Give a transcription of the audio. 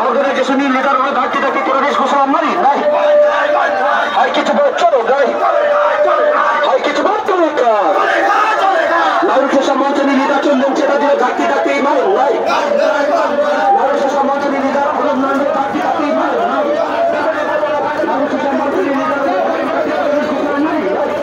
Organisasi leader oleh hati tapi teroris kusama mari naik. Hai kita bocor guys. Hai kita bocor ka. Lalu sesama jenis leader condong cerita dia hati tapi mari naik. Lalu sesama jenis leader belum nanti hati tapi mari naik. Lalu sesama jenis leader teroris kusama mari naik.